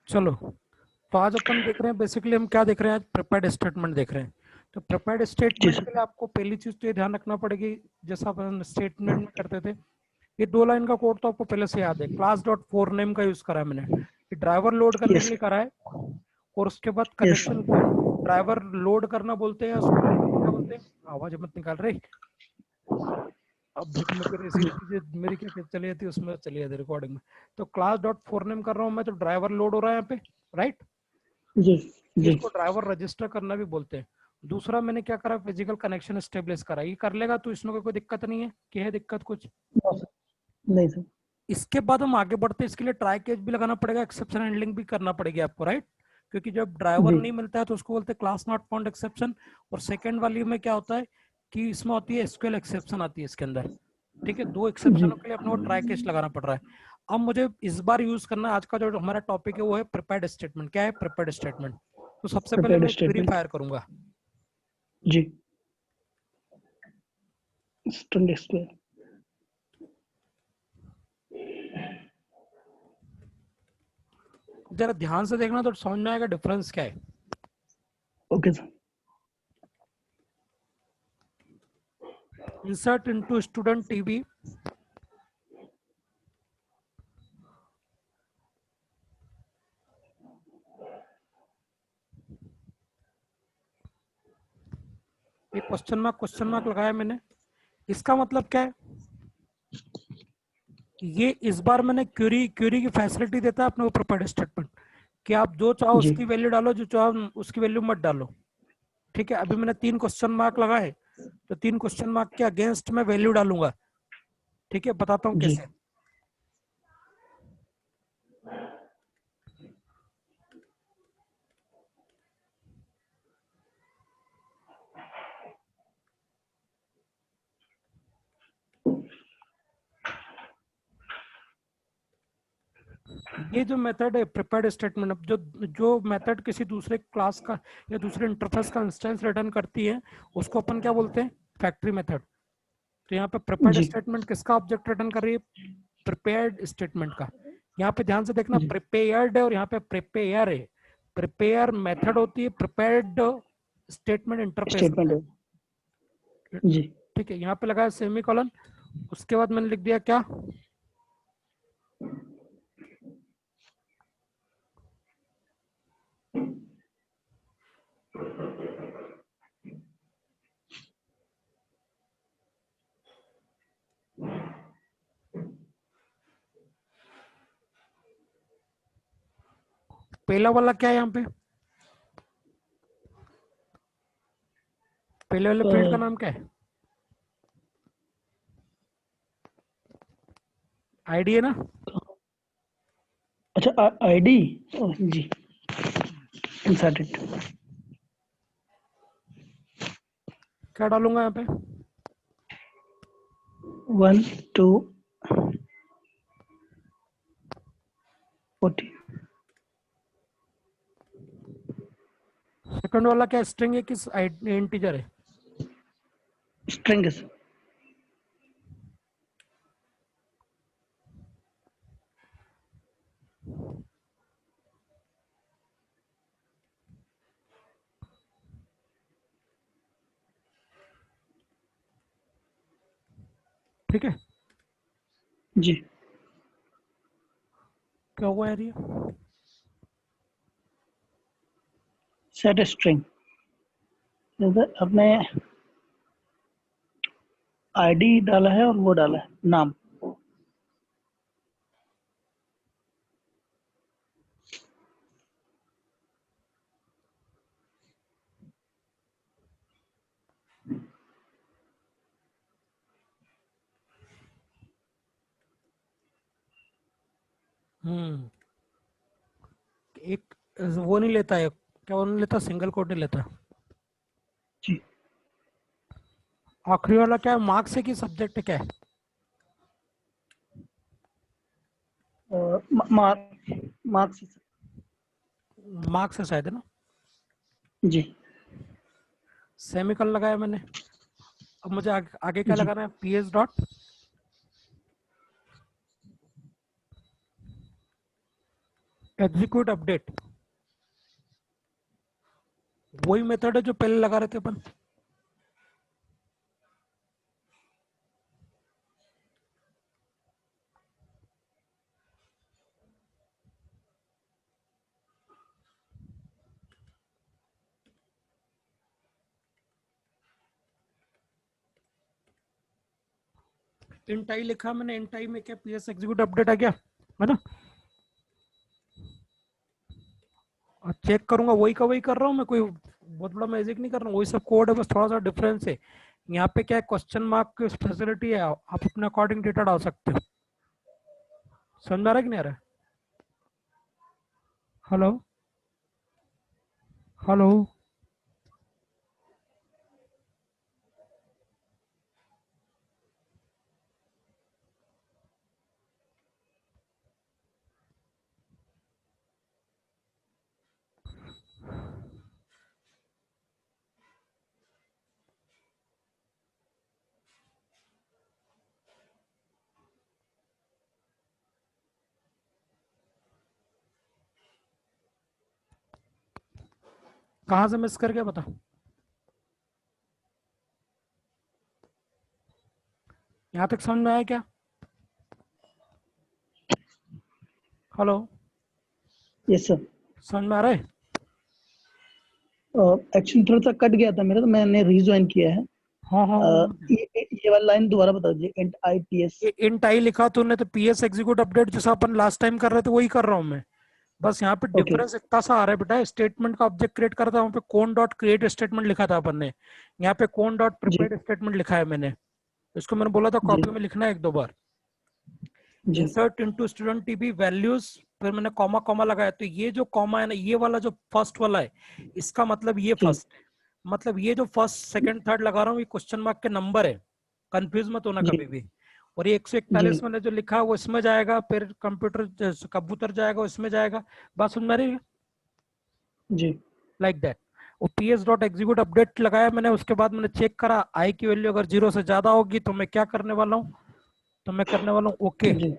चलो, तो आज अपन देख रहे हैं, बेसिकली हम क्या देख रहे हैं, आज प्रिपेयर्ड स्टेटमेंट देख रहे हैं। तो प्रिपेयर्ड जी स्टेटमेंट सर। के लिए आपको पहली चीज तो ये ध्यान रखना पड़ेगी, जैसा अपन स्टेटमेंट में करते थे, ये 2 लाइन का कोड तो आपको पहले से याद है। क्लास डॉट फोर नेम का यूज करा है मैंने, ये ड्राइवर लोड करने के यस लिए करा है। और उसके बाद यस। कनेक्शन को ड्राइवर लोड करना बोलते हैं, उसको क्या बोलते हैं, आवाज मत निकाल रही। अब देखो मैं फिर इसी जी चीजें मेरी क्या क्या चली जाती है, उसमें चली जाती रिकॉर्डिंग में। तो क्लास डॉट फोर नेम कर रहा हूँ मैं, तो ड्राइवर लोड हो रहा है यहाँ पे, राइट। जी जी। इसको ड्राइवर रजिस्टर करना भी बोलते हैं। दूसरा मैंने क्या करा, फिजिकल कनेक्शन स्टेब्लिश करा। ये कर लेगा तो इसमें कोई दिक्कत नहीं है, क्या है दिक्कत कुछ। नो सर, नहीं सर। इसके बाद हम आगे बढ़ते हैं, इसके लिए ट्राई केस भी लगाना पड़ेगा, एक्सेप्शन हैंडलिंग भी करना पड़ेगी आपको, राइट। क्योंकि जब ड्राइवर जी नहीं मिलता है तो उसको बोलते हैं क्लास नॉट फाउंड एक्सेप्शन। और सेकंड वाली में क्या होता है कि इसमें होती है एसक्यूएल एक्सेप्शन आती है इसके अंदर। ठीक है, 2 एक्सेप्शनों जी। के लिए अपने को ट्राई केस लगाना पड़ रहा है। अब मुझे इस बार यूज करना है, आज का जो हमारा टॉपिक है वो है प्रिपेयर्ड स्टेटमेंट। क्या है प्रिपेयर्ड स्टेटमेंट? तो सबसे पहले प्रिपेयर्ड मैं क्वेरी स्टेटमेंट। फायर करूंगा। जी। Student square. जरा ध्यान से देखना तो समझ में आएगा डिफरेंस क्या है। Okay sir. Insert into student TV, एक क्वेश्चन मार्क लगाया मैंने। इसका मतलब क्या है, ये इस बार मैंने क्वेरी क्वेरी की फैसिलिटी देता है अपने को प्रिपेयर्ड स्टेटमेंट, कि आप जो चाहो जी उसकी वैल्यू डालो, जो चाहो उसकी वैल्यू मत डालो। ठीक है, अभी मैंने 3 क्वेश्चन मार्क लगाए, तो 3 क्वेश्चन मार्क के अगेंस्ट में वैल्यू डालूंगा। ठीक है, बताता हूँ जी। कैसे। ये जो मेथड है प्रिपेयर्ड स्टेटमेंट, अब जो जो मेथड किसी दूसरे क्लास का या दूसरे इंटरफेस का इंस्टेंस रिटर्न करती है, उसको अपन क्या बोलते हैं, फैक्ट्री मेथड। तो यहाँ पे प्रिपेयर्ड जी स्टेटमेंट किसका ऑब्जेक्ट रिटर्न कर रही है, प्रिपेयर्ड स्टेटमेंट का। यहाँ पे ध्यान से देखना, जी। प्रिपेयर्ड है और यहाँ पे प्रिपेयर है। प्रिपेयर मेथड होती है प्रिपेयर्ड स्टेटमेंट इंटरफेस स्टेटमेंट होता है। है। जी। ठीक है, यहाँ पे लगाया सेमी कॉलन, उसके बाद मैंने लिख दिया क्या, पहला वाला क्या है यहाँ पे, पहले वाले अ, फील्ड का नाम क्या है, आईडी है ना। अच्छा आईडी। जी। इंसर्टेड। क्या डालूंगा यहाँ पे, 1 2 40। सेकंड वाला क्या स्ट्रिंग है किस इंटीजर है। स्ट्रिंग है सर। ठीक है, जी। क्या हुआ यार ये, सेट स्ट्रिंग। अपने आईडी डाला है और वो डाला है नाम। हम्म, एक वो नहीं लेता है, क्या वो नहीं लेता, सिंगल कोड नहीं लेता। जी। आखिरी वाला क्या है, मार्क्स है कि सब्जेक्ट क्या है, मार्क्स। मार्क्स है शायद, है ना। जी सेमीकॉलन लगाया मैंने। अब मुझे आगे क्या जी। लगाना है, पीएस डॉट, एग्जीक्यूट अपडेट वही मेथड है जो पहले लगा रहे थे अपन। इंट आई लिखा मैंने, इंट आई में क्या पीएस एग्जीक्यूट अपडेट आ गया है ना। और चेक करूंगा वही का वही कर रहा हूँ मैं, कोई बहुत बड़ा मैजिक नहीं कर रहा हूँ, वही सब कोड है, बस थोड़ा सा डिफरेंस है। यहाँ पे क्या है, क्वेश्चन मार्क की फैसिलिटी है, आप अपने अकॉर्डिंग डेटा डाल सकते हो। समझ में आ रहा है कि नहीं आ रहा है? Hello hello. कहाँ से मिस कर गया बता। यहाँ तक समझ में आया क्या? हेलो। Yes sir. समझ में आ रहा है? एक्चुअली थोड़ा सा कट गया था मेरा, तो मैंने रीज्वाइन किया है। हाँ हाँ ये वाला लाइन दोबारा बता दीजिए, int I P S. Int I लिखा तूने तो पीएस एग्जीक्यूट अपडेट जैसा अपन लास्ट टाइम कर रहे थे वही कर रहा हूँ मैं। बस यहाँ पे ओके डिफरेंस इतना सा आ रहा है बेटा, स्टेटमेंट का ऑब्जेक्ट क्रिएट करा था वहाँ पे कौन डॉट क्रिएट स्टेटमेंट लिखा था अपन ने, यहाँ पे कौन डॉट जी प्रिपेयर्ड स्टेटमेंट लिखा है मैंने। इसको मैंने बोला था जी कॉपी में लिखना है एक दो बार। जी insert into student TB values, फिर मैंने कॉमा कॉमा लगाया, तो ये जो कॉमा है ना, ये वाला जो फर्स्ट वाला है, इसका मतलब ये जी फर्स्ट है। मतलब ये जो फर्स्ट सेकंड थर्ड लगा रहा हूँ ये क्वेश्चन मार्क के नंबर है, कंफ्यूज मत होना जी कभी भी। और ये 141 जी मैंने जो लिखा है वो इसमें जाएगा, फिर कंप्यूटर कबूतर जाएगा वो इसमें जाएगा। बात सुन मेरी, जी लाइक दैट। वो ps डॉट एग्जीक्यूट अपडेट लगाया मैंने, उसके बाद मैंने चेक करा आई की वैल्यू अगर 0 से ज्यादा होगी तो मैं क्या करने वाला हूँ, तो मैं करने वाला हूँ ओके। जी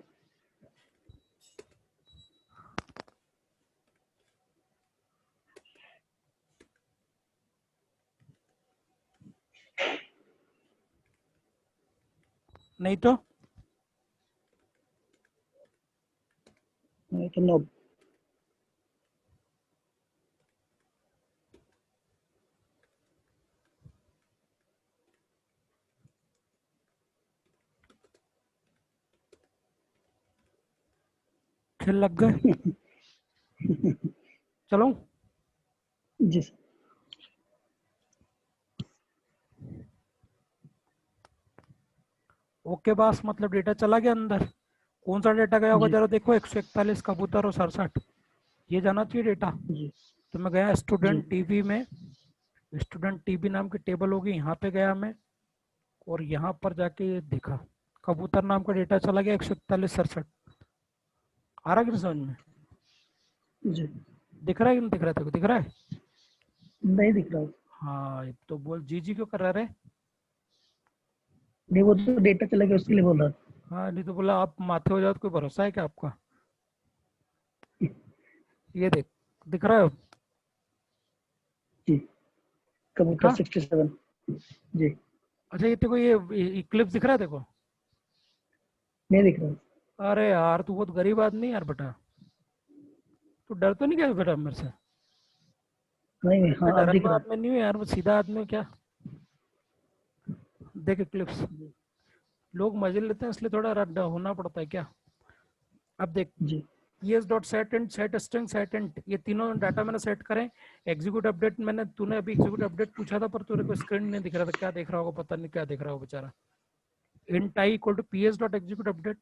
नहीं तो तो नो। खेल लग गए। चलो जी सर। ओके बस, मतलब डेटा चला गया अंदर। कौन सा डेटा गया होगा जी जरा देखो, 141 कबूतर और 67, ये जाना चाहिए डेटा। जी तो मैं गया जी स्टूडेंट टीबी में, स्टूडेंट टीबी नाम की टेबल होगी, यहाँ पे गया मैं, और यहाँ पर जाके ये देखा कबूतर नाम का डेटा चला गया 141 67। आ रहा कि नहीं समझ में? जी। दिख रहा है कि नहीं दिख रहा है, तेरे को दिख रहा है? नहीं दिख रहा। हाँ तो बोल जी जी क्यों कर रहा है? नहीं, वो तो डेटा चला गया उसके लिए बोल रहा था। हाँ नहीं तो बोला आप माथे हो जाओ तो कोई भरोसा है क्या आपका? ये देख, दिख रहा है? जी, कबूतर दिखा? 67। जी, अच्छा ये देखो, ये इक्लिप्स दिख रहा है देखो। नहीं दिख रहा। अरे यार तू बहुत गरीब आदमी है यार बेटा, तू डर तो नहीं गया बेटा मेरे से? नहीं नहीं, मैं हाँ अब डरन दिख वाला रहा। आदमी नहीं हूँ यार, मैं सीधा आदमी हूँ क्या। देख इक्लिप्स, लोग मजे लेते हैं इसलिए थोड़ा रद्द होना पड़ता है क्या। अब देख, जी ps dot set and set string set and, ये तीनों डाटा मैंने सेट करे। एग्जीक्यूट अपडेट मैंने, तूने अभी एग्जीक्यूट अपडेट पूछा था पर तेरे को स्क्रीन नहीं दिख रहा था, क्या देख रहा होगा पता नहीं, क्या देख रहा होगा बेचारा। Int I equal to ps dot execute update.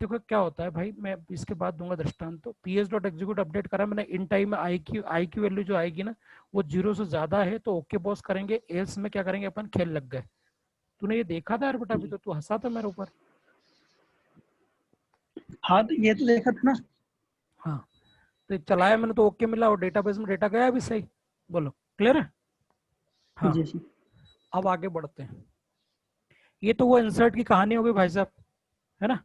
देखो क्या होता है भाई, मैं इसके बाद दूंगा दृष्टांत। तो ps डॉट एग्जीक्यूट अपडेट करा मैंने, इंट आई में आई की वैल्यू जो आएगी ना वो 0 से ज्यादा है तो ओके बॉस करेंगे, एल्स में क्या करेंगे अपन, खेल लग गए। तूने ये देखा था यार बेटा, अभी जी। तो तू हंसा था मेरे ऊपर। हाँ, तो ये तो देखा था ना। हाँ तो चलाया मैंने तो ओके मिला, और डेटाबेस में डेटा गया भी सही। बोलो क्लियर है? हाँ जी सर। अब आगे बढ़ते हैं। ये तो वो इंसर्ट की कहानी होगी भाई साहब, है ना।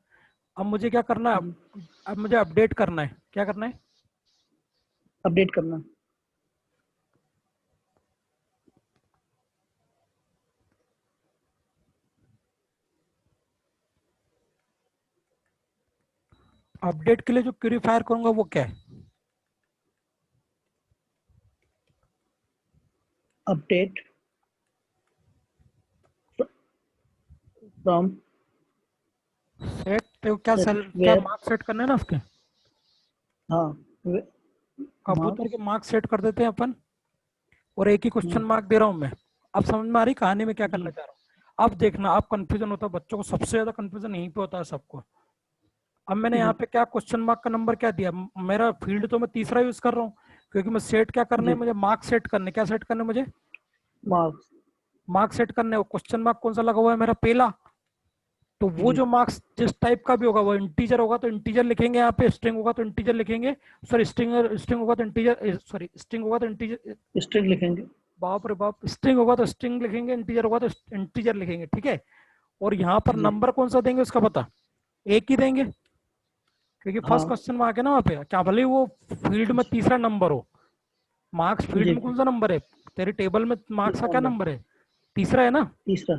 अब मुझे क्या करना है, जी अब मुझे अपडेट करना है। क्या करना है? अपडेट करना। अपडेट के लिए जो क्वेरी फायर करूंगा वो क्या है? अपडेट फ्रॉम सेट तो क्या सेट सेल, क्या वेयर। मार्क्स सेट करने हैं ना उसके? हाँ, कबूतर के मार्क्स। मार्क्स सेट कर देते हैं अपन, और एक ही क्वेश्चन मार्क दे रहा हूँ मैं। अब समझ में आ रही कहानी में क्या करना जी चाह रहा हूँ? अब देखना, अब कंफ्यूजन होता है बच्चों को, सबसे ज्यादा कंफ्यूजन यहीं पे होता है सबको। अब मैंने यहाँ जी पे क्या क्वेश्चन मार्क का नंबर क्या दिया, मेरा फील्ड तो मैं तीसरा यूज कर रहा हूँ, क्योंकि मैं सेट क्या करने जी। हैं मुझे, मार्क सेट करने, क्या सेट करने मुझे, मार्क्स। मार्क सेट करने। क्वेश्चन मार्क कौन सा लगा हुआ है मेरा, पहला। तो वो जी जो मार्क्स जिस टाइप का भी होगा, वो इंटीजर होगा तो इंटीजर लिखेंगे, यहाँ पे स्ट्रिंग होगा तो इंटीजर लिखेंगे, सॉरी स्ट्रिंग, स्ट्रिंग होगा तो इंटीजर, सॉरी स्ट्रिंग होगा तो इंटीजर, स्ट्रिंग लिखेंगे। बाप रे बाप, स्ट्रिंग होगा तो स्ट्रिंग लिखेंगे, इंटीजर होगा तो इंटीजर लिखेंगे, ठीक है। और यहाँ पर जी नंबर कौन सा देंगे उसका पता, एक ही देंगे, क्योंकि फर्स्ट हाँ। क्वेश्चन में आके ना वहाँ पे क्या भले ही वो फील्ड में जी तीसरा नंबर हो, मार्क्स फील्ड जी। में कौन सा नंबर है, तेरे टेबल में मार्क्स का तीसरा क्या नंबर। नंबर है, तीसरा है ना। तीसरा।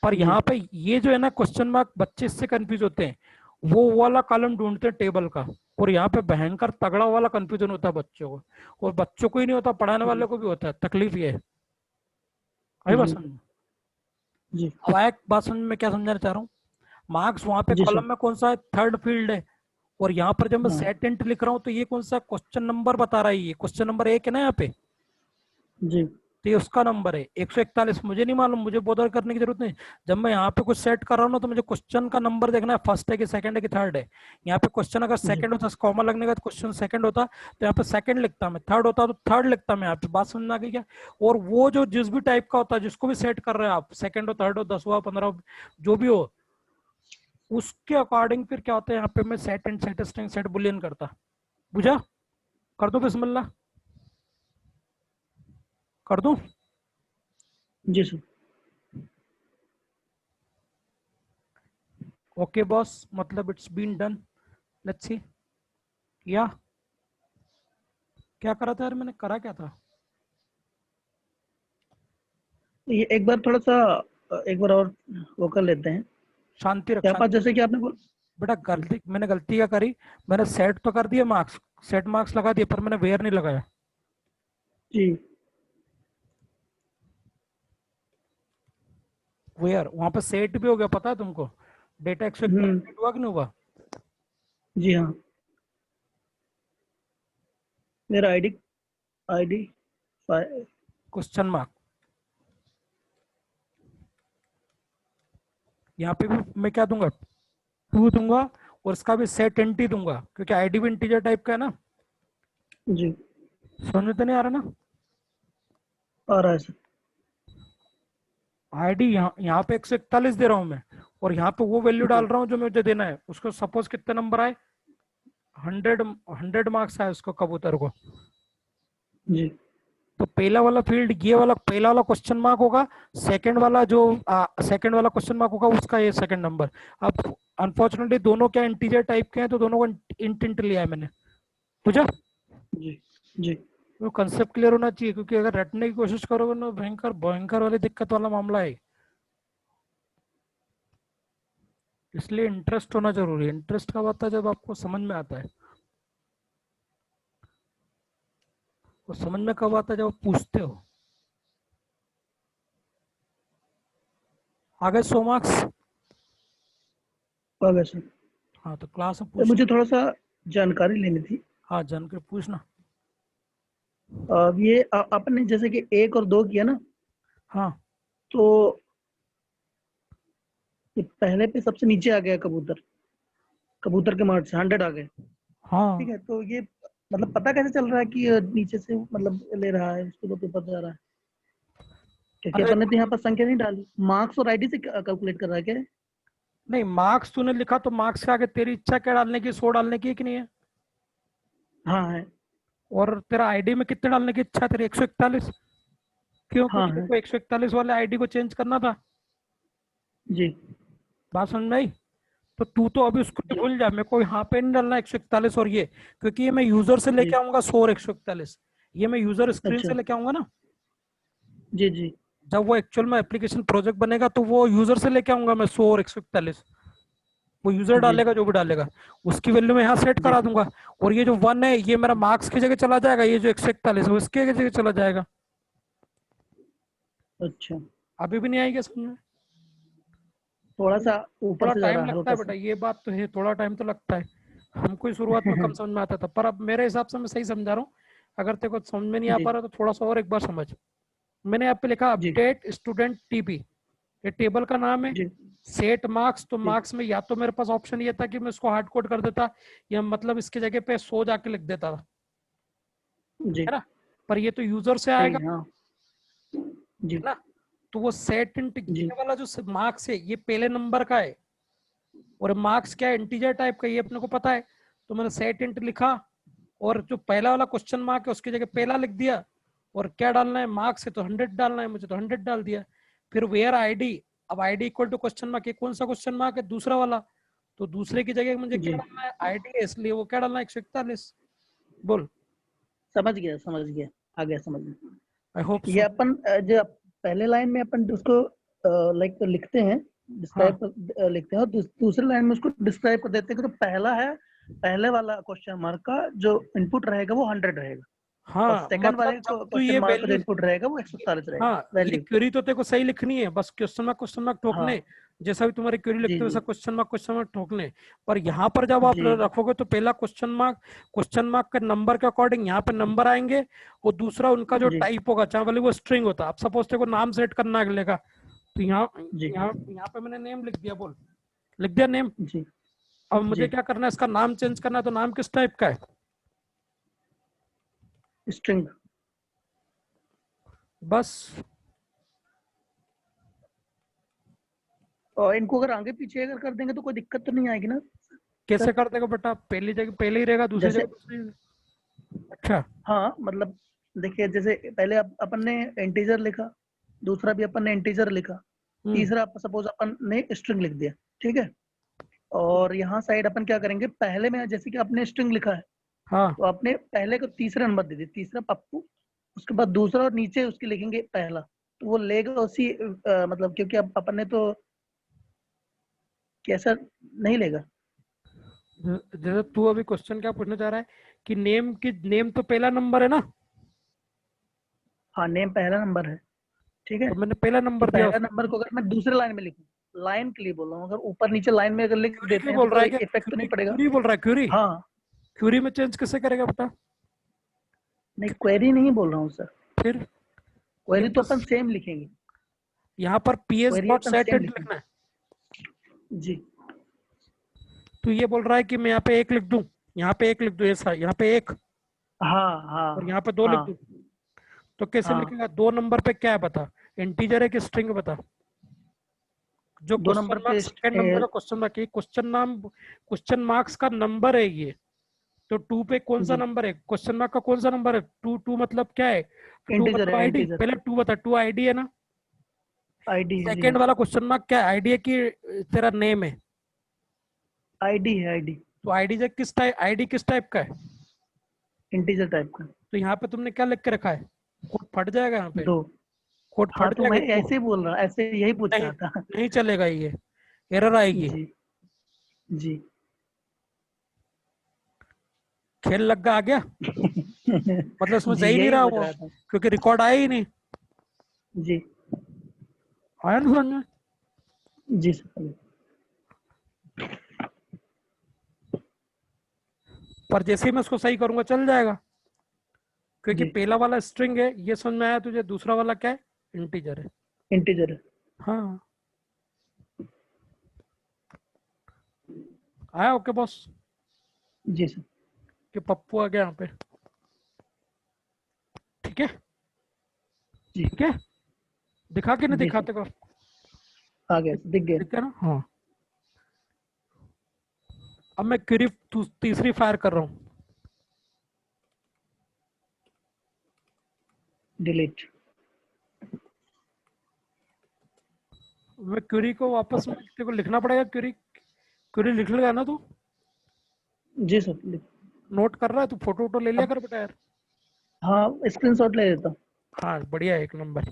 पर जी यहाँ पे ये जो है ना क्वेश्चन मार्क, बच्चे इससे कंफ्यूज होते हैं, वो वाला कॉलम ढूंढते हैं टेबल का, और यहाँ पे भयंकर तगड़ा वाला कंफ्यूजन होता है बच्चों को, और बच्चों को ही नहीं होता, पढ़ाने वाले जी को भी होता है, तकलीफ ये है। आई बात जी समझ में? जी अब आया बात समझ में, क्या समझाना चाह रहा हूँ, मार्क्स वहां पे जी कॉलम सर। में कौन सा है, थर्ड फील्ड है, और यहाँ पर जब मैं हाँ सेट इंट लिख रहा हूँ तो ये कौन सा क्वेश्चन नंबर बता रहा है, ये क्वेश्चन नंबर एक है ना यहाँ पे, जी तो ये उसका नंबर है 141, मुझे नहीं मालूम, मुझे बॉदर करने की जरूरत नहीं। जब मैं यहाँ पे कुछ सेट कर रहा हूँ ना, तो मुझे क्वेश्चन का नंबर देखना है, फर्स्ट है कि सेकंड है कि थर्ड है। यहाँ पे क्वेश्चन अगर जी सेकंड होता, कॉमा लगने का क्वेश्चन सेकंड होता, तो यहाँ पे सेकंड लिखता मैं, थर्ड होता तो थर्ड लिखता मैं, यहाँ पे बात समझ में आ गई क्या? और वो जो जिस भी टाइप का होता है, जिसको भी सेट कर रहे हैं आप, सेकंड हो, थर्ड हो, 10 हुआ, 15 हो, जो भी हो, उसके अकॉर्डिंग फिर क्या होता है, यहाँ पे मैं set and set string set boolean करता। बुझा? कर दो बिस्मिल्लाह, कर दूं? जी सर। ओके बॉस, मतलब it's been done, let's see. या क्या करा था यार, मैंने करा क्या था? ये एक बार थोड़ा सा एक बार और वो कर लेते हैं। शांति रख, क्या पास, शांति। जैसे कि आपने बोल। बेटा गलती, मैंने गलती क्या करी, मैंने सेट तो कर दिया मार्क्स, सेट मार्क्स लगा दिए, पर मैंने वेयर नहीं लगाया। जी वेयर वहां पे सेट भी हो गया, पता है तुमको, डेटा 141 हम्म। सेट हुआ कि नहीं हुआ? जी हाँ। मेरा आईडी, आईडी क्वेश्चन मार्क, यहाँ पे भी मैं क्या दूंगा, टू दूंगा, और इसका भी सेट एंटी दूंगा, क्योंकि आईडी भी इंटीजर टाइप का है ना। जी समझ में तो नहीं आ रहा ना? आ रहा है सर। आईडी यहाँ पे 141 दे रहा हूँ मैं, और यहाँ पे वो वैल्यू डाल जी रहा हूँ जो मुझे देना है उसको, सपोज कितने नंबर आए, 100, 100 मार्क्स आए उसको, कबूतर को। जी तो पहला वाला फील्ड ये वाला, पहला वाला क्वेश्चन मार्क होगा, सेकंड वाला जो सेकंड वाला क्वेश्चन मार्क होगा उसका ये सेकंड नंबर। अब अनफॉर्चुनेटली दोनों क्या इंटीजर टाइप के हैं, तो दोनों को इंट इंट लिया है मैंने। बुझा? जी जी वो कंसेप्ट क्लियर होना चाहिए, क्योंकि अगर रटने की कोशिश करोगे ना, भयंकर भयंकर वाली दिक्कत वाला मामला है। इसलिए इंटरेस्ट होना जरूरी है, इंटरेस्ट कब आता है, जब आपको समझ में आता है। वो समझ में कब आता है, जब आप पूछते हो। आ गए 100 मार्क्स? आ गया सर। हाँ तो क्लास में मुझे पूछना। थोड़ा सा जानकारी लेनी थी। हाँ जानकर पूछना। ये आपने जैसे कि एक और दो किया ना, हाँ तो ये पहले पे सबसे नीचे आ गया कबूतर, कबूतर के मार्क्स 100 आ गए। ठीक हाँ। है, तो ये मतलब पता कैसे चल रहा है कि नीचे से मतलब ले रहा है, उसको तो पेपर जा रहा है? क्योंकि अरे अपन ने तो यहाँ पर संख्या नहीं डाली, मार्क्स और आईडी से कैलकुलेट कर रहा है क्या? नहीं, मार्क्स तूने लिखा तो मार्क्स के आगे तेरी इच्छा क्या डालने की, 100 डालने की है कि नहीं है? हाँ है। और तेरा आईडी में कितने डालने की इच्छा है तेरी, 141? क्यों, हाँ क्योंकि है। देखो 141 वाले आईडी को चेंज करना था। जी बात समझ में आई? तो तू तो अभी उसको जी भूल जा, मेरे को यहाँ पे नहीं डालना 141 और ये, क्योंकि ये मैं यूजर से लेके जी। आऊंगा 100 और 141, ये मैं यूजर स्क्रीन अच्छा। से लेके आऊंगा ना। जी जी। जब वो एक्चुअल में एप्लीकेशन प्रोजेक्ट बनेगा तो वो यूजर से लेके आऊंगा मैं 100 और 141, वो यूजर जी डालेगा जो भी डालेगा, उसकी वैल्यू मैं यहाँ सेट जी। करा दूंगा। और ये जो 1 है ये मेरा मार्क्स की जगह चला जाएगा, ये जो 141 है वो इसकी जगह चला जाएगा। अच्छा। अभी भी नहीं आएगा समझ में? थोड़ा सा ऊपर थोड़ा से जा टाइम रहा है, लगता है हल्का बेटा, सा। ये बात तो है, थोड़ा टाइम तो लगता है। हमको ही शुरुआत में कम समझ में आता था, पर अब मेरे हिसाब से मैं सही समझा रहा हूँ। अगर तेरे को समझ में नहीं आ जी पा रहा तो थोड़ा सा और एक बार समझ। मैंने यहाँ पे लिखा जी अपडेट स्टूडेंट टीपी, ये टेबल का नाम है। जी सेट मार्क्स, तो जी मार्क्स में या तो मेरे पास ऑप्शन ये था कि मैं इसको हार्ड कोड कर देता, या मतलब इसकी जगह पे 100 जाके लिख देता था, जी। है ना। पर ये तो यूजर से सही आएगा, है, हाँ। है जी ना। तो वो सेट इंट, जी ये वाला जो मार्क्स है ये पहले नंबर का है, और मार्क्स क्या है, इंटीजर टाइप का, ये अपने को पता है। तो मैंने सेट इंट लिखा, और जो पहला वाला क्वेश्चन मार्क है उसकी जगह पहला लिख दिया, और क्या डालना है, मार्क्स है तो 100 डालना है मुझे, तो 100 डाल दिया। फिर वेयर आईडी, अब ID equal to question mark, ये कौन सा क्वेश्चन मार्क है, दूसरा वाला, तो दूसरे की जगह मुझे क्या जी। डालना है, आईडी है, इसलिए वो क्या डालना है, 141। बोल। समझ गया समझ गया। आ गया समझ में। आई होप ये सो। अपन जो पहले लाइन में अपन उसको लाइक लिखते हैं, हाँ डिस्क्राइब लिखते हैं, और दूसरे लाइन में उसको डिस्क्राइब कर देते हैं कि तो पहला है, पहले वाला क्वेश्चन मार्क का जो इनपुट रहेगा वो 100 रहेगा, और हाँ, सेकंड मतलब वाले जब तू क्वेश्चन ये मार्क का जो वैल्यू, इनपुट रहेगा वो 140 रहेगा, हाँ ये वैल्यू। क्वेरी तो तेरे को सही लिखनी है, बस क्वेश्चन मार्क ठोकने, हाँ। जैसा भी तुम्हारी क्वेरी जी लिखते हो जी वैसा क्वेश्चन मार्क ठोकने। पर यहाँ पर जब आप जी रखोगे तो पहला क्वेश्चन मार्क के नंबर के अकॉर्डिंग यहाँ पे नंबर आएंगे, और दूसरा उनका जो जी टाइप होगा, चाहे भले वो स्ट्रिंग होता, अब सपोज तेरे को नाम सेट करना है अगले का, तो यहाँ जी यहाँ यहाँ पे मैंने नेम लिख दिया, बोल, लिख दिया नेम। जी अब मुझे जी। क्या करना है, इसका नाम चेंज करना है, तो नाम किस टाइप का है, स्ट्रिंग। बस। और इनको अगर आगे पीछे अगर कर देंगे तो कोई दिक्कत तो नहीं आएगी ना कैसे सर? कर देगा बेटा, पहली जगह पहले ही रहेगा, दूसरी जगह जैसे, दूसरी। अच्छा। हाँ मतलब देखिए, जैसे पहले अपन ने इंटीजर लिखा, दूसरा भी अपन ने इंटीजर लिखा, हम्म। तीसरा सपोज अपन ने स्ट्रिंग लिख दिया, ठीक है। और यहाँ साइड अपन क्या करेंगे, पहले में जैसे कि आपने स्ट्रिंग लिखा है, हाँ तो आपने पहले को तीसरा नंबर दे दिया, तीसरा पप्पू, उसके बाद दूसरा, और नीचे उसके लिखेंगे पहला, तो वो लेगा उसी मतलब, क्योंकि अब अपन ने तो कैसा नहीं लेगा। जैसे तू अभी क्वेश्चन क्या पूछना चाह रहा है, कि नेम तो पहला नंबर है ना, हाँ, नेम पहला नंबर है, ठीक है। तो मैंने पहला तो नंबर दिया पहला उसको। नंबर को अगर मैं दूसरे लाइन में लिखूं, लाइन के लिए बोल रहा हूँ, अगर ऊपर नीचे लाइन में अगर लिख क्यूरी देते क्यों हैं तो बोल रहा है, कोई क्या इफेक्ट तो क्यूरी नहीं पड़ेगा। क्यूरी बोल रहा है, क्यूरी, हाँ। क्यूरी में चेंज कैसे करेगा बेटा, नहीं, क्वेरी नहीं बोल रहा हूँ सर, फिर ये क्वेरी तो अपन बस सेम लिखेंगे, यहाँ पर ps क्वेरी डॉट अपन सेट सेम लिखना है। लिखेंगे। जी। तो ये बोल रहा है कि मैं यहाँ पे एक लिख दूं, यहाँ पे एक लिख दूं, ऐसा यहाँ पे एक, हाँ और हाँ यहाँ पे दो लिख दूं, हाँ तो कैसे हाँ। लिखेगा, दो नंबर पे क्या है बता, इंटीजर है कि स्ट्रिंग बता, जो दो नंबर क्वेश्चन मार्क पे सेकंड नंबर का क्वेश्चन मार्क, ये क्वेश्चन मार्क्स का नंबर है ये, तो टू पे कौन सा जी। नंबर है, क्वेश्चन मार्क का कौन सा नंबर है, टू, टू मतलब क्या है, टू इंटीजर मतलब है, आईडी, इंटीजर। पहले टू बता, टू आईडी है ना। आईडी है जी। सेकंड वाला क्वेश्चन मार्क क्या है, आईडी है कि तेरा नेम है, आईडी है, आईडी। तो आईडी जब किस टाइप, आईडी किस टाइप का है, इंटीजर टाइप का। तो यहाँ पे तुमने क्या लिख के रखा है, कोड फट जाएगा यहाँ पे, दो। कोड हाँ, फट तो जाएगा मैं कोड, ऐसे ही बोल रहा, ऐसे यही पूछ नहीं, रहा था। नहीं चलेगा ये, एरर आएगी। जी जी। खेल लग गया, आ गया, मतलब इसमें जा जी, ही नहीं यही रहा पूछ वो, रहा था। क्योंकि रिकॉर्ड आया ही नहीं, जी आया ना समझ में। जी सर। पर जैसे ही मैं उसको सही करूंगा चल जाएगा, क्योंकि जी। पहला वाला स्ट्रिंग है ये समझ में आया तुझे, दूसरा वाला क्या है, इंटीजर है। इंटीजर है। हाँ, आया ओके बॉस, जी सर। कि पप्पू आ गया यहाँ पे, ठीक है, जी ठीक है, दिखा के नहीं जी सर। दिखाते को, आ गया सर, दिख गया। दिख गया ना, हाँ। अब मैं क्वेरी तीसरी फायर कर रहा हूँ, डिलीट। मैं क्वेरी को वापस में तेरे को लिखना पड़ेगा, क्वेरी क्वेरी लिख लेगा ना तू? जी सर नोट कर रहा है तू? फोटो वोटो ले लिया अब कर बेटा यार। हाँ स्क्रीनशॉट ले लेता हूँ। हाँ बढ़िया, एक नंबर।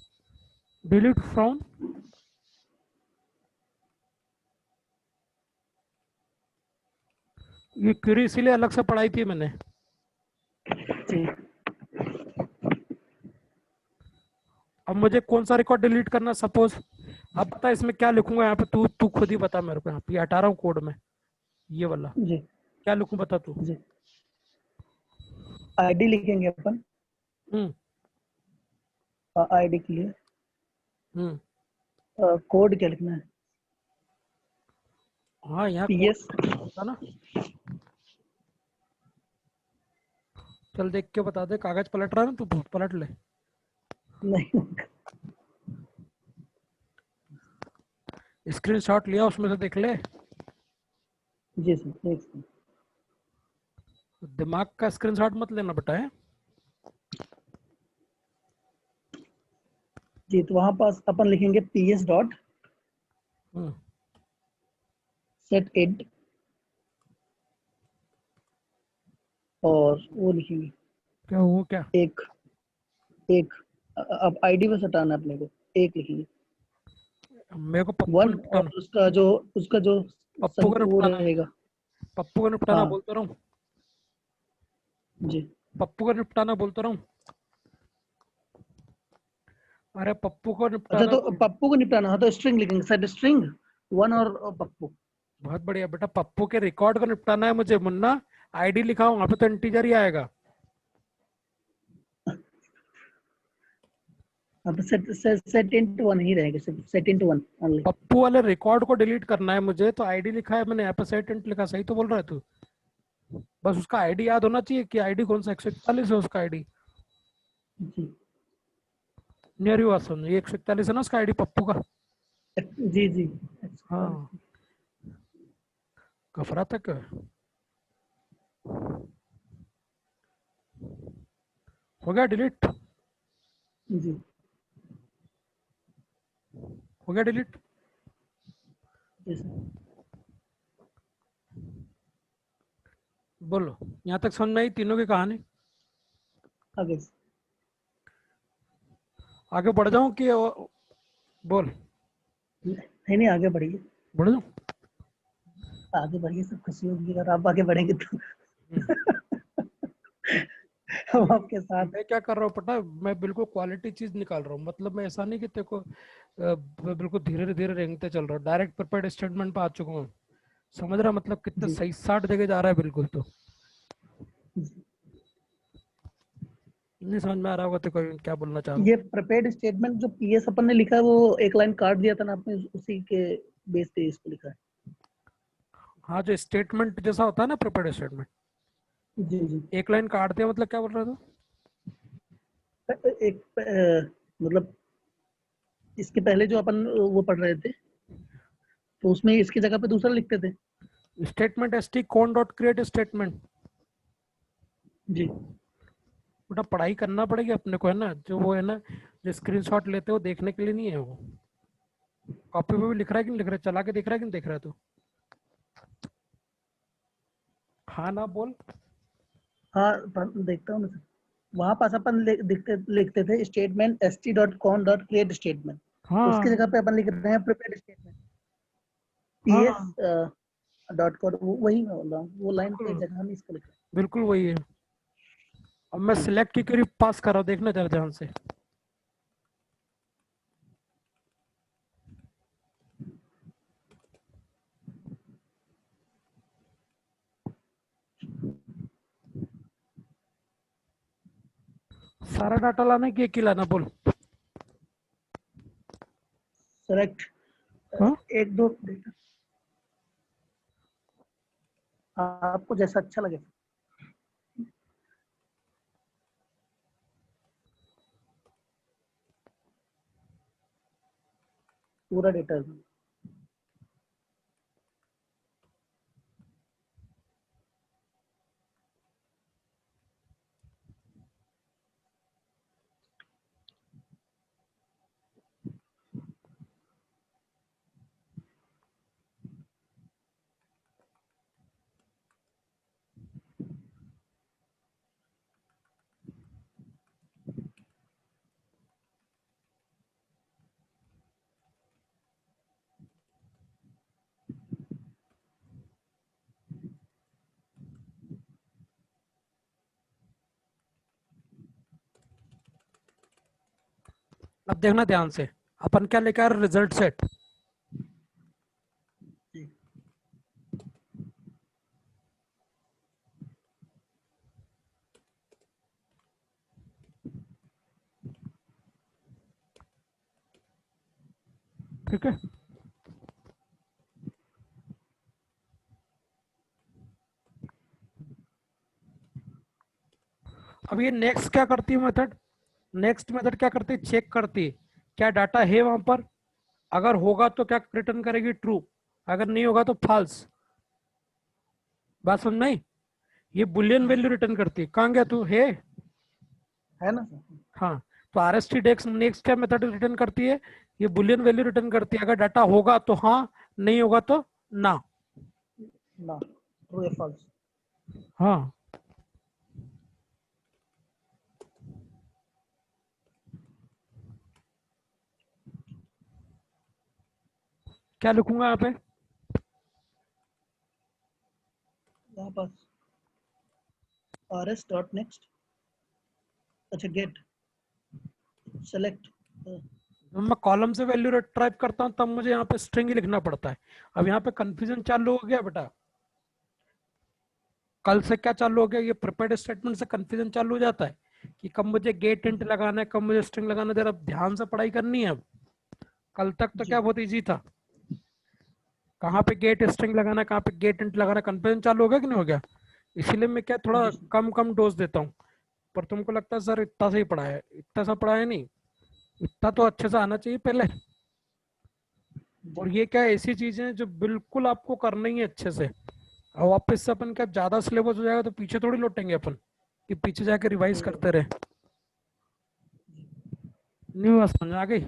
डिलीट फ्रॉम, ये क्वेरी इसीलिए अलग से पढ़ाई थी मैंने। जी अब मुझे कौन सा रिकॉर्ड डिलीट करना, सपोज। अब बता इसमें क्या लिखूंगा यहाँ पे, तू तू खुद ही बता मेरे को। यहाँ पे ये हटा रहा हूँ कोड में, ये वाला। जी क्या लिखूं बता तू। जी आईडी लिखेंगे अपन। हम्म। आईडी के लिए हम्म। कोड क्या लिखना है? हाँ यहाँ कोड पीएस। होता ना। चल देख के बता दे, कागज पलट रहा है ना तू, पलट ले। नहीं स्क्रीनशॉट लिया उसमें से देख ले। जी सर एक second। दिमाग का स्क्रीनशॉट मत लेना बेटा है। जी तो वहां पास अपन लिखेंगे पीएस डॉट हम्म। सेट इड, और वो लिखेंगे क्या वो क्या? एक एक अब आईडी बस हटाना है अपने को। एक लिखेंगे मेरे को पप्पू वन, और निपटाना। उसका जो पप्पू का वो निपटाना है। रहेगा। पप्पू का निपटाना हाँ बोलता रहा हूँ। जी पप्पू का निपटाना बोलता रहा हूँ। अरे पप्पू को अच्छा, निपटाना तो बोल। पप्पू को निपटाना। हाँ तो स्ट्रिंग लिखेंगे सर, स्ट्रिंग वन और पप्पू। बहुत बढ़िया बेटा, पप्पू के रिकॉर्ड को निपटाना है मुझे मुन्ना। आईडी लिखा हूँ वहां पे तो इंटीजर ही आएगा। हाँ तो set set set into one ही रहेगा, set into one only. Pappu वाले रिकॉर्ड को डिलीट करना है मुझे, तो आईडी लिखा है मैंने यहाँ पे, सेट इंट लिखा। सही तो बोल रहा है तू? बस उसका आईडी याद होना चाहिए कि आईडी कौन सा, 141 है उसका आईडी। जी नियर यू आसन, ये 141 है ना उसका आईडी पप्पू का। जी जी हाँ, कफरा तक। हो गया डिलीट? जी हो गया डिलीट? जी सर बोलो, यहाँ तक समझ में आई तीनों की कहानी? आगे। आगे बढ़ जाऊं कि बोल? नहीं नहीं आगे बढ़िए। बढ़ जाऊं? आगे बढ़िए, सब खुशी होगी अगर आप आगे बढ़ेंगे तो। हम्म। हम आपके साथ। मैं क्या कर रहा हूँ पता है? मैं बिल्कुल क्वालिटी चीज निकाल रहा हूँ। मतलब मैं ऐसा नहीं कि तेरे को बिल्कुल धीरे धीरे रेंगते चल रहा हूँ। डायरेक्ट प्रिपेयर्ड स्टेटमेंट पे आ चुका हूँ। समझ रहा मतलब कितने जी सही 60 जगह जा रहा है बिल्कुल। तो जी। नहीं समझ में आ रहा होगा तेरे को क्या बोलना चाह रहा हूँ। ये प्रिपेयर्ड स्टेटमेंट जो पीएस अपन ने लिखा है, वो एक लाइन काट दिया था ना आपने, उसी के बेस पे इसको लिखा है। हाँ, जो स्टेटमेंट जैसा होता है ना प्रिपेयर्ड स्टेटमेंट, जी जी। एक लाइन काट दिया मतलब क्या बोल रहा था? एक मतलब इसके पहले जो अपन वो पढ़ रहे थे, तो उसमें इसकी जगह पे दूसरा लिखते थे। स्टेटमेंट एस टी कौन डॉट क्रिएट स्टेटमेंट। जी बेटा पढ़ाई करना पड़ेगी अपने को, है ना? जो वो है ना, जो स्क्रीनशॉट लेते हो देखने के लिए नहीं है वो। कॉपी पे भी लिख रहा है कि नहीं लिख रहा है, चला के देख रहा है कि नहीं देख रहा है तू? हाँ ना बोल। हाँ देखता हूँ ना सर। वहां पास अपन लिखते थे स्टेटमेंट st.con.create स्टेटमेंट। उसकी हाँ जगह पे अपन लिख रहे हैं प्रिपेयर्ड स्टेटमेंट पीएस हाँ डॉट कोड। वही मैं बोल रहा हूँ, वो लाइन पे बिल्कुल, जगह में इसको लिखा बिल्कुल वही है। अब मैं है। जी सिलेक्ट की करीब पास कर रहा हूँ, देखना जरा ध्यान से। सारा डाटा लाना है कि एक ही लाना, बोल। सेलेक्ट हाँ एक दो डेटा, आपको जैसा अच्छा लगे। पूरा डेटा। अब देखना ध्यान से, अपन क्या लेकर आ रहे, रिजल्ट सेट। जी ठीक है। अब ये नेक्स्ट क्या करती है मेथड, नेक्स्ट मेथड क्या करती है, चेक करती है क्या डाटा है वहां पर, अगर होगा तो क्या रिटर्न करेगी, ट्रू, अगर नहीं होगा तो फॉल्स। बात समझ में आई? ये बुलियन जी वैल्यू रिटर्न करती है, कहाँ गया तू है। है ना सर। हाँ, तो आर एस टी डेक्स नेक्स्ट क्या मेथड रिटर्न करती है, ये बुलियन वैल्यू रिटर्न करती है, अगर डाटा होगा तो हाँ, नहीं होगा तो ना। ना, ट्रू या फॉल्स। हाँ, क्या लिखूंगा यहाँ पे, यहाँ पास rs डॉट नेक्स्ट, अच्छा गेट सेलेक्ट। जब मैं कॉलम से वैल्यू रिट्राइव करता हूँ तब मुझे यहाँ पे स्ट्रिंग ही लिखना पड़ता है। अब यहाँ पे कंफ्यूजन चालू हो गया बेटा, कल से क्या चालू हो गया, ये प्रिपेयर्ड स्टेटमेंट से कंफ्यूजन चालू हो जाता है कि कब मुझे गेट इंट लगाना है, कब मुझे स्ट्रिंग लगाना है, जरा ध्यान से पढ़ाई करनी है अब। कल तक तो क्या जी बहुत इजी था, कहाँ पे गेट स्ट्रिंग लगाना है, कहाँ पे गेट इंट लगाना है, कंफ्यूजन चालू हो गया कि नहीं हो गया। इसीलिए मैं क्या थोड़ा जी सर। कम कम डोज देता हूँ, पर तुमको लगता है सर इतना सही पढ़ाया है, इतना सा पढ़ाया नहीं, इतना तो अच्छे से आना चाहिए पहले। और जी ये क्या ऐसी चीजें हैं जो बिल्कुल आपको करनी ही है अच्छे से। और वापस से अपन क्या ज्यादा सिलेबस हो जाएगा तो पीछे थोड़ी लौटेंगे अपन कि पीछे जाके रिवाइज सही बात करते रहे। नहीं हुआ, समझ आ गई।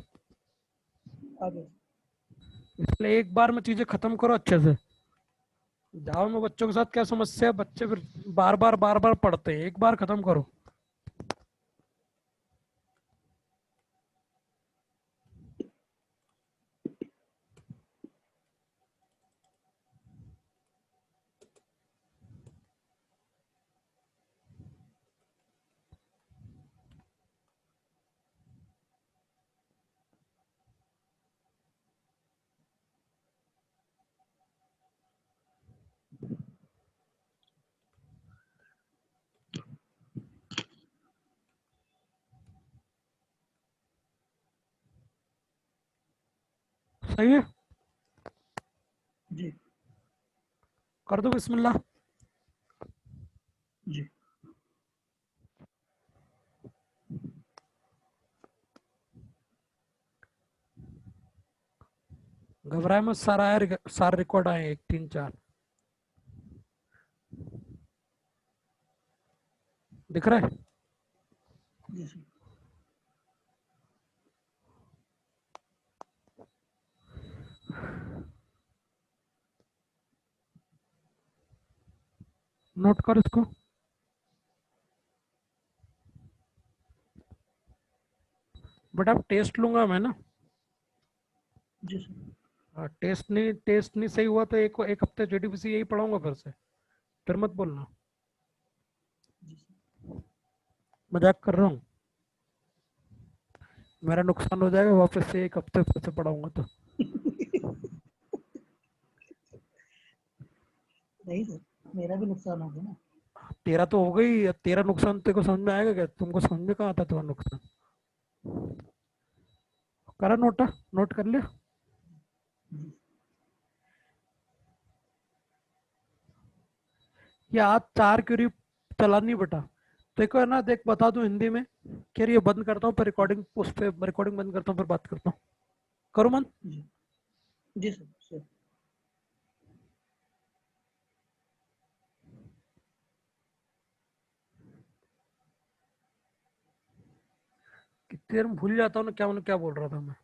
आगे। इसलिए एक बार में चीजें खत्म करो अच्छे से। जाओ में बच्चों के साथ क्या समस्या है, बच्चे फिर बार बार पढ़ते हैं, एक बार खत्म करो। सही है, जी कर दो बिस्मिल्लाह। जी घबराए मत, सारा आया, सारे रिकॉर्ड आए, एक तीन चार दिख रहा है। जी सर। नोट कर इसको। बट अब टेस्ट लूंगा मैं ना। जी सर। टेस्ट नहीं सही हुआ तो एक हफ्ते जेडीपीसी यही पढ़ाऊंगा फिर मत बोलना, जी सर। मजाक कर रहा हूँ। मेरा नुकसान हो जाएगा, वापस से एक हफ्ते फिर से पढ़ाऊंगा तो। नहीं सर, मेरा भी नुकसान हो गया ना। तेरा तो हो गई, अब तेरा नुकसान तेरे को समझ में आएगा क्या, तुमको समझ में कहाँ आता तुम्हारा नुकसान। करा नोट, नोट कर लिया। जी ये आज चार क्यूरी चलानी बेटा, तो एक है ना, देख बता दूं हिंदी में, कह रही है बंद करता हूँ, पर जी रिकॉर्डिंग उस पर रिकॉर्डिंग बंद करता हूँ, फिर बात करता हूँ, करो मन। जी जी सर सर। कितनी देर में भूल जाता हूँ ना क्या बोल रहा था मैं।